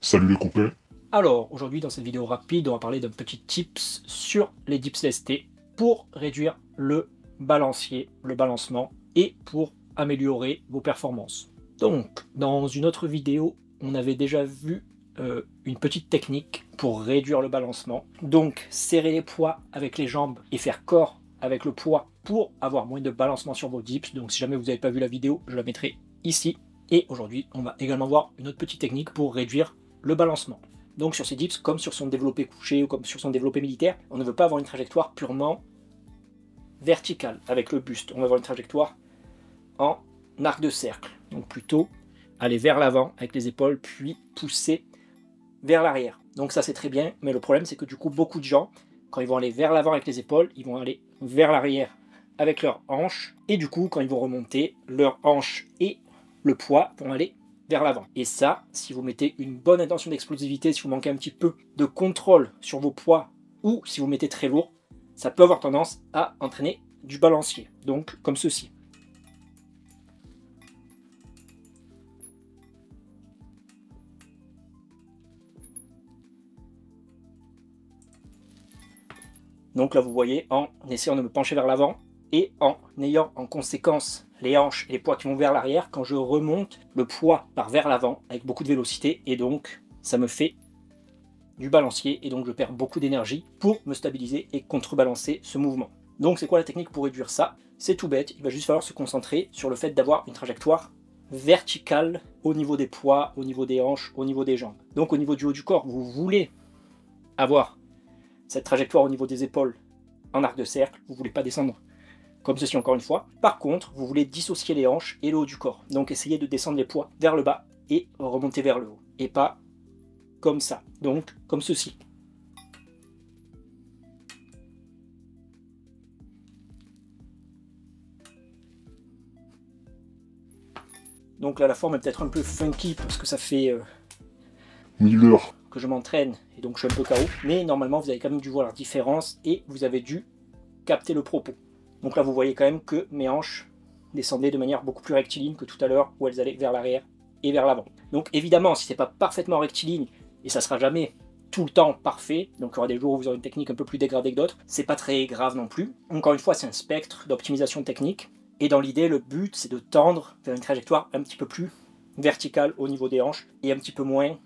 Salut les copains. Alors, aujourd'hui, dans cette vidéo rapide, on va parler d'un petit tips sur les dips lestés pour réduire le balancier, le balancement et pour améliorer vos performances. Donc, dans une autre vidéo, on avait déjà vu une petite technique pour réduire le balancement. Donc, serrer les poids avec les jambes et faire corps avec le poids pour avoir moins de balancement sur vos dips. Donc, si jamais vous n'avez pas vu la vidéo, je la mettrai ici. Et aujourd'hui, on va également voir une autre petite technique pour réduire le balancement. Donc sur ces dips, comme sur son développé couché ou comme sur son développé militaire, on ne veut pas avoir une trajectoire purement verticale avec le buste. On va avoir une trajectoire en arc de cercle. Donc plutôt aller vers l'avant avec les épaules, puis pousser vers l'arrière. Donc ça c'est très bien, mais le problème c'est que du coup beaucoup de gens, quand ils vont aller vers l'avant avec les épaules, ils vont aller vers l'arrière avec leurs hanches, et du coup quand ils vont remonter, leurs hanches et le poids vont aller vers l'avant. Et ça, si vous mettez une bonne intention d'explosivité, si vous manquez un petit peu de contrôle sur vos poids, ou si vous mettez très lourd, ça peut avoir tendance à entraîner du balancier. Donc comme ceci. Donc là vous voyez, en essayant de me pencher vers l'avant, et en ayant en conséquence les hanches et les poids qui vont vers l'arrière, quand je remonte, le poids part vers l'avant avec beaucoup de vélocité, et donc ça me fait du balancier, et donc je perds beaucoup d'énergie pour me stabiliser et contrebalancer ce mouvement. Donc c'est quoi la technique pour réduire ça? C'est tout bête, il va juste falloir se concentrer sur le fait d'avoir une trajectoire verticale au niveau des poids, au niveau des hanches, au niveau des jambes. Donc au niveau du haut du corps, vous voulez avoir cette trajectoire au niveau des épaules en arc de cercle, vous ne voulez pas descendre comme ceci encore une fois. Par contre, vous voulez dissocier les hanches et le haut du corps. Donc essayez de descendre les poids vers le bas et remonter vers le haut. Et pas comme ça. Donc comme ceci. Donc là la forme est peut-être un peu funky parce que ça fait 1000 heures. que je m'entraîne et donc je suis un peu KO. Mais normalement vous avez quand même dû voir la différence et vous avez dû capter le propos. Donc là vous voyez quand même que mes hanches descendaient de manière beaucoup plus rectiligne que tout à l'heure où elles allaient vers l'arrière et vers l'avant. Donc évidemment si c'est pas parfaitement rectiligne, et ça sera jamais tout le temps parfait, donc il y aura des jours où vous aurez une technique un peu plus dégradée que d'autres, c'est pas très grave non plus. Encore une fois c'est un spectre d'optimisation technique, et dans l'idée le but c'est de tendre vers une trajectoire un petit peu plus verticale au niveau des hanches et un petit peu moins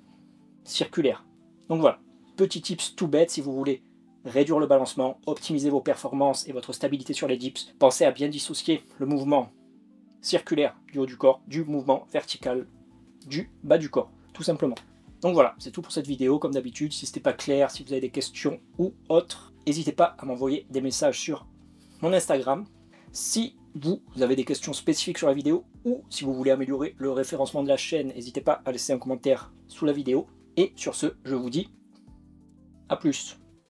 circulaire. Donc voilà, petit tips tout bête si vous voulez réduire le balancement, optimiser vos performances et votre stabilité sur les dips. Pensez à bien dissocier le mouvement circulaire du haut du corps du mouvement vertical du bas du corps, tout simplement. Donc voilà, c'est tout pour cette vidéo. Comme d'habitude, si c'était pas clair, si vous avez des questions ou autres, n'hésitez pas à m'envoyer des messages sur mon Instagram. Si vous avez des questions spécifiques sur la vidéo ou si vous voulez améliorer le référencement de la chaîne, n'hésitez pas à laisser un commentaire sous la vidéo. Et sur ce, je vous dis à plus.